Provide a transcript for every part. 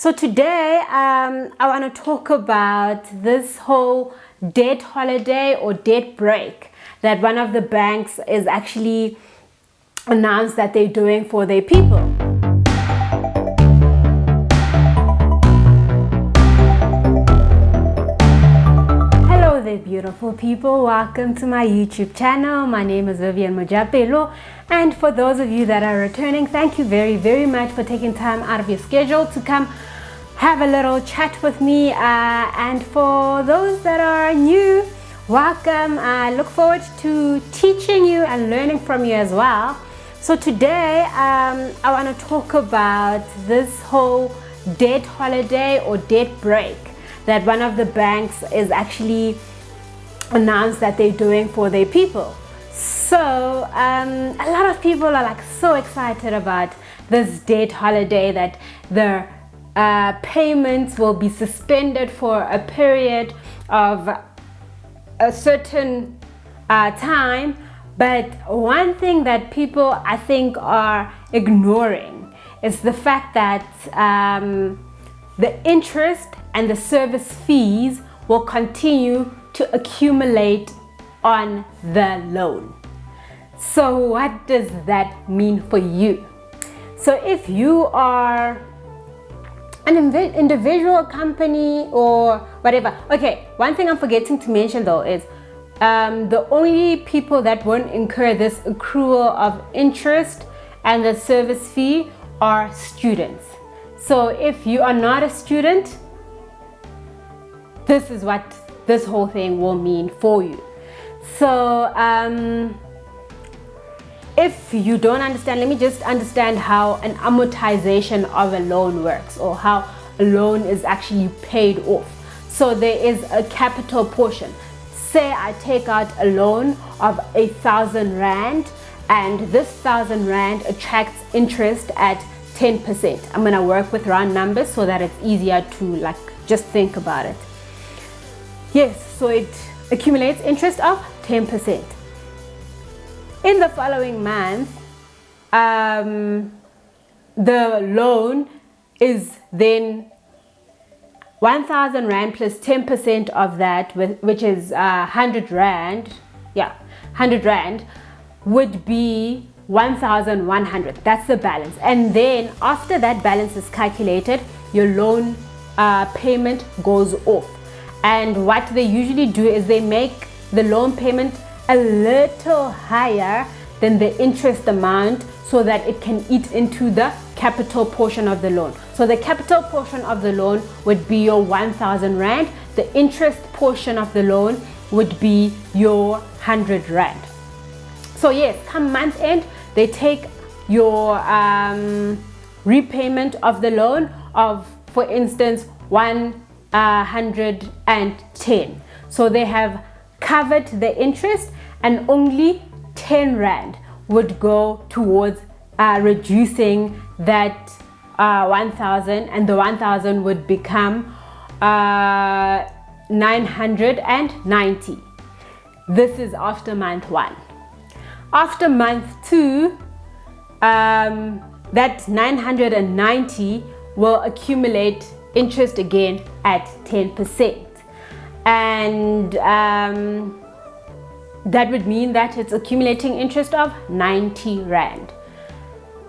So today, I want to talk about this whole debt holiday or debt break that one of the banks is actually announced that they're doing for their people. Hello there, beautiful people. Welcome to my YouTube channel. My name is Viveyalive, and for those of you that are returning, thank you very much for taking time out of your schedule to come have a little chat with me, and for those that are new, welcome. I look forward to teaching you and learning from you as well. So today I want to talk about this whole debt holiday or debt break that one of the banks is actually announced that they're doing for their people. So a lot of people are like so excited about this debt holiday that the payments will be suspended for a period of a certain time. But one thing that people I think are ignoring is the fact that the interest and the service fees will continue to accumulate on the loan. So what does that mean for you? So if you are an individual company or whatever. Okay, one thing I'm forgetting to mention though is the only people that won't incur this accrual of interest and the service fee are students. So if you are not a student, this is what this whole thing will mean for you. So if you don't understand, let me just understand how an amortization of a loan works, or how a loan is actually paid off. So there is a capital portion. Say I take out a loan of 1,000 Rand, and this 1,000 Rand attracts interest at 10%. I'm gonna work with round numbers so that it's easier to just think about it. Yes, so it accumulates interest of 10%. In the following month, the loan is then 1,000 Rand plus 10% of that, which is 100 Rand. Yeah, 100 Rand would be 1,100. That's the balance. And then after that balance is calculated, your loan payment goes off. And what they usually do is they make the loan payment a little higher than the interest amount so that it can eat into the capital portion of the loan. So the capital portion of the loan would be your 1,000 Rand. The interest portion of the loan would be your 100 Rand. So yes, come month end, they take your repayment of the loan of, for instance, 110. So they have covered the interest, and only 10 Rand would go towards reducing that 1,000, and the 1,000 would become 990. This is after month 1. After month 2, that 990 will accumulate interest again at 10%. And that would mean that it's accumulating interest of 90 Rand.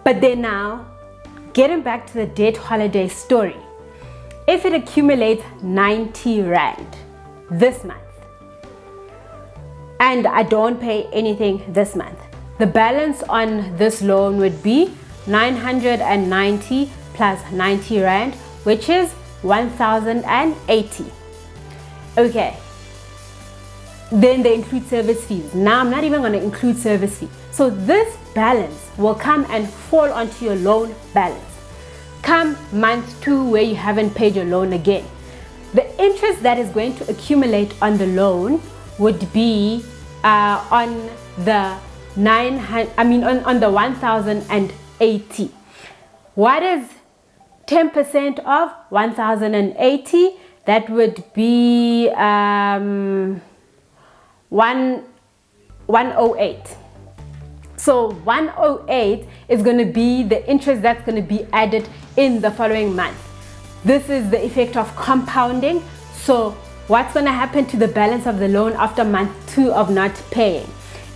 But then now, getting back to the debt holiday story, if it accumulates 90 Rand this month, and I don't pay anything this month, the balance on this loan would be 990 plus 90 Rand, which is 1,080. Okay, then they include service fees. Now I'm not even going to include service fee. So this balance will come and fall onto your loan balance. Come month 2 where you haven't paid your loan again, the interest that is going to accumulate on the loan would be on the 1,080. What is 10% of 1,080? That would be 108. So 108 is going to be the interest that's going to be added in the following month. this is the effect of compounding. So what's going to happen to the balance of the loan after month 2 of not paying?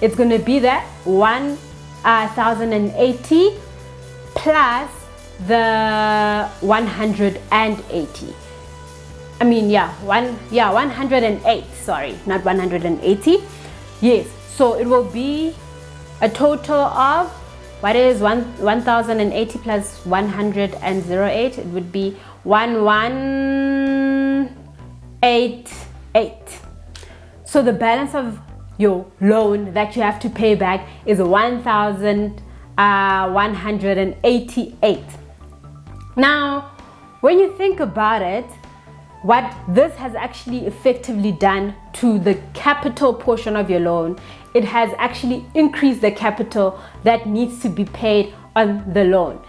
It's going to be that 1,080 plus the 180. 108, sorry, not 180. Yes, so it will be a total of, what is 1,080 plus 108? It would be 1188. So the balance of your loan that you have to pay back is 1,188. Now, when you think about it, what this has actually effectively done to the capital portion of your loan, it has actually increased the capital that needs to be paid on the loan.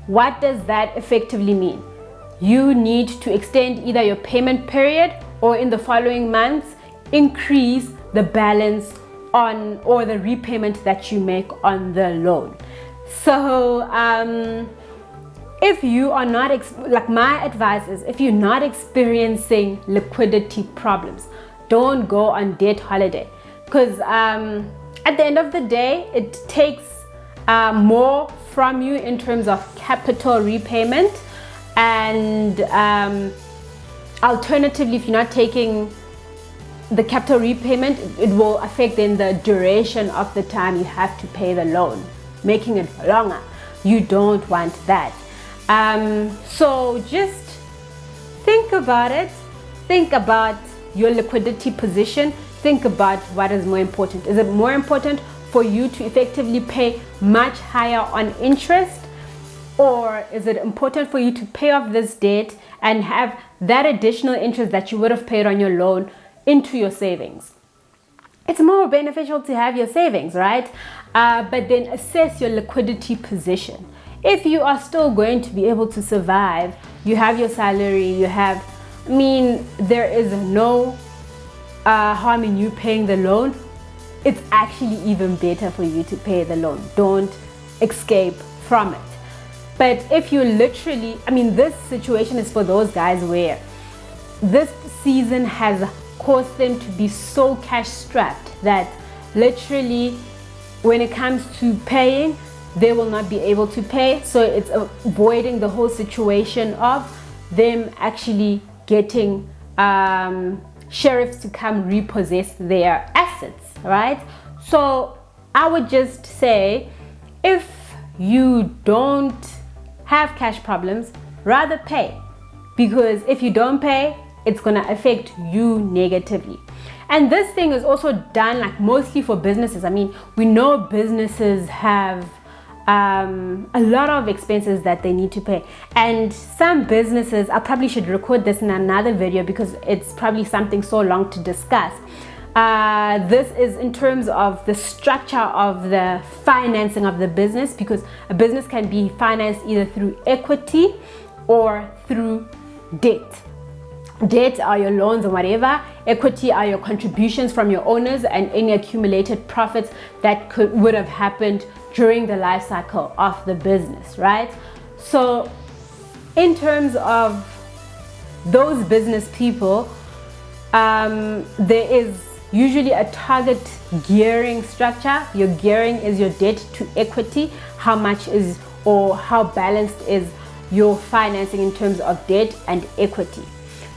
What does that effectively mean? You need to extend either your payment period, or in the following months increase the balance on, or the repayment that you make on the loan. So if you are not, like my advice is, if you're not experiencing liquidity problems, don't go on debt holiday, because at the end of the day, it takes more from you in terms of capital repayment. And alternatively, if you're not taking the capital repayment, it will affect then the duration of the time you have to pay the loan, making it longer. You don't want that. So just think about it. Think about your liquidity position. Think about what is more important. Is it more important for you to effectively pay much higher on interest, or is it important for you to pay off this debt and have that additional interest that you would have paid on your loan into your savings? It's more beneficial to have your savings, right? But then assess your liquidity position. If you are still going to be able to survive, you have your salary, you have, there is no harm in you paying the loan. It's actually even better for you to pay the loan. Don't escape from it. But if you literally, this situation is for those guys where this season has caused them to be so cash strapped that literally when it comes to paying, they will not be able to pay. So it's avoiding the whole situation of them actually getting sheriffs to come repossess their assets, right? So I would just say, if you don't have cash problems, rather pay, because if you don't pay, it's gonna affect you negatively. And this thing is also done like mostly for businesses. We know businesses have a lot of expenses that they need to pay, and some businesses, I probably should record this in another video because it's probably something so long to discuss. This is in terms of the structure of the financing of the business, because a business can be financed either through equity or through debt. Debt are your loans or whatever. Equity are your contributions from your owners and any accumulated profits that would have happened during the life cycle of the business, right? So in terms of those business people, there is usually a target gearing structure. Your gearing is your debt to equity. How much is, or how balanced is your financing in terms of debt and equity?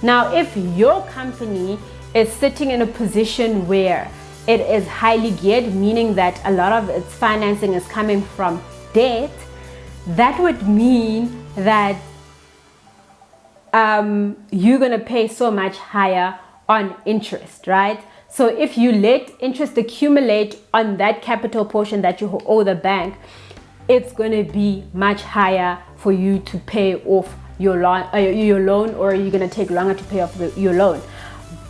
Now, if your company is sitting in a position where it is highly geared, meaning that a lot of its financing is coming from debt, that would mean that you're going to pay so much higher on interest, right? So if you let interest accumulate on that capital portion that you owe the bank, it's going to be much higher for you to pay off your loan, or you're going to take longer to pay off your loan.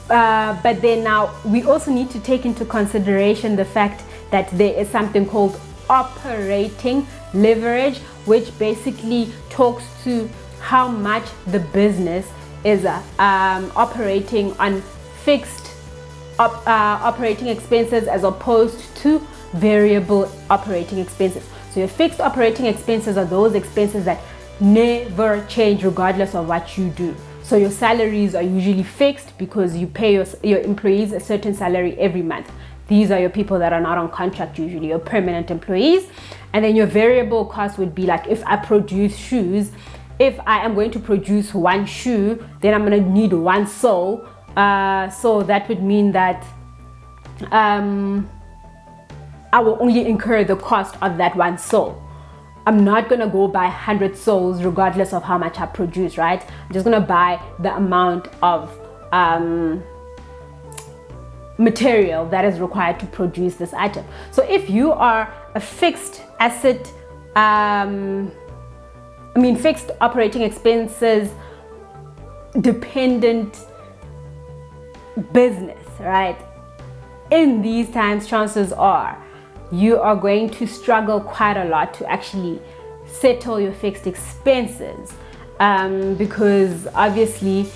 But then now we also need to take into consideration the fact that there is something called operating leverage, which basically talks to how much the business is operating on fixed operating expenses as opposed to variable operating expenses. So your fixed operating expenses are those expenses that never change regardless of what you do. So your salaries are usually fixed because you pay your employees a certain salary every month. These are your people that are not on contract, usually your permanent employees. And then your variable cost would be like, if I produce shoes, if I am going to produce one shoe, then I'm going to need one sole. So that would mean that I will only incur the cost of that one sole. I'm not going to go buy 100 soles regardless of how much I produce, right? I'm just going to buy the amount of material that is required to produce this item. So if you are a fixed asset, fixed operating expenses dependent business, right? In these times, chances are you are going to struggle quite a lot to actually settle your fixed expenses, because obviously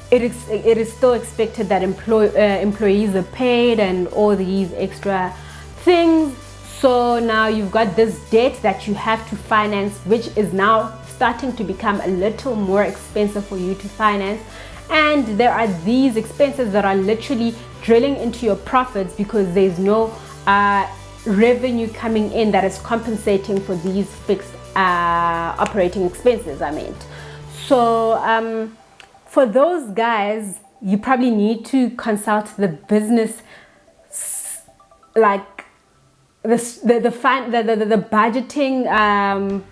it is still expected that employees are paid and all these extra things. So now you've got this debt that you have to finance, which is now starting to become a little more expensive for you to finance. And there are these expenses that are literally drilling into your profits because there's no revenue coming in that is compensating for these fixed operating expenses, I meant. So for those guys, you probably need to consult the business, like the budgeting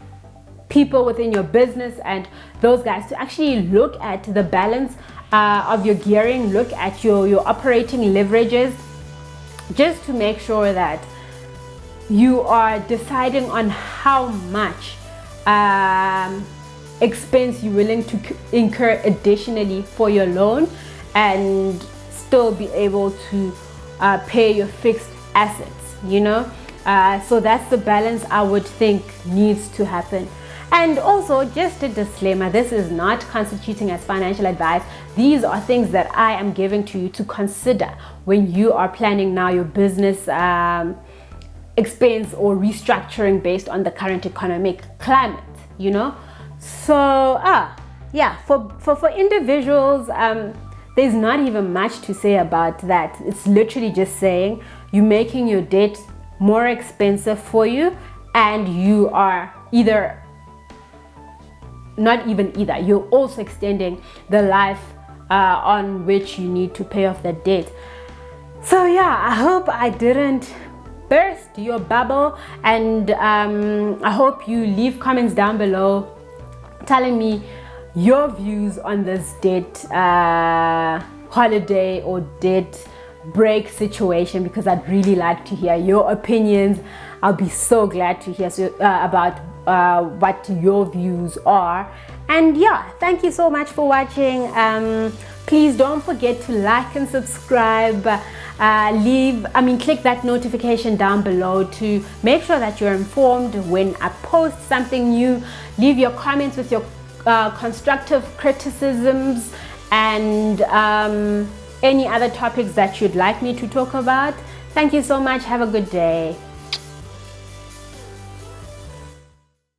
people within your business, and those guys to actually look at the balance of your gearing, look at your operating leverages, just to make sure that you are deciding on how much expense you're willing to incur additionally for your loan and still be able to pay your fixed assets, you know. So that's the balance I would think needs to happen. And also, just a disclaimer, this is not constituting as financial advice. These are things that I am giving to you to consider when you are planning now your business expense or restructuring based on the current economic climate, you know. So yeah, for individuals, there's not even much to say about that. It's literally just saying you're making your debt more expensive for you, and you are you're also extending the life on which you need to pay off that debt. So yeah, I hope I didn't burst your bubble, and I hope you leave comments down below telling me your views on this debt holiday or debt break situation, because I'd really like to hear your opinions. I'll be so glad to hear about what your views are. And yeah, thank you so much for watching. Please don't forget to like and subscribe. Click that notification down below to make sure that you're informed when I post something new. Leave your comments with your constructive criticisms and any other topics that you'd like me to talk about. Thank you so much. Have a good day.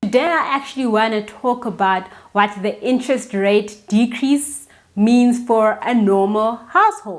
Today I actually want to talk about what the interest rate decrease means for a normal household.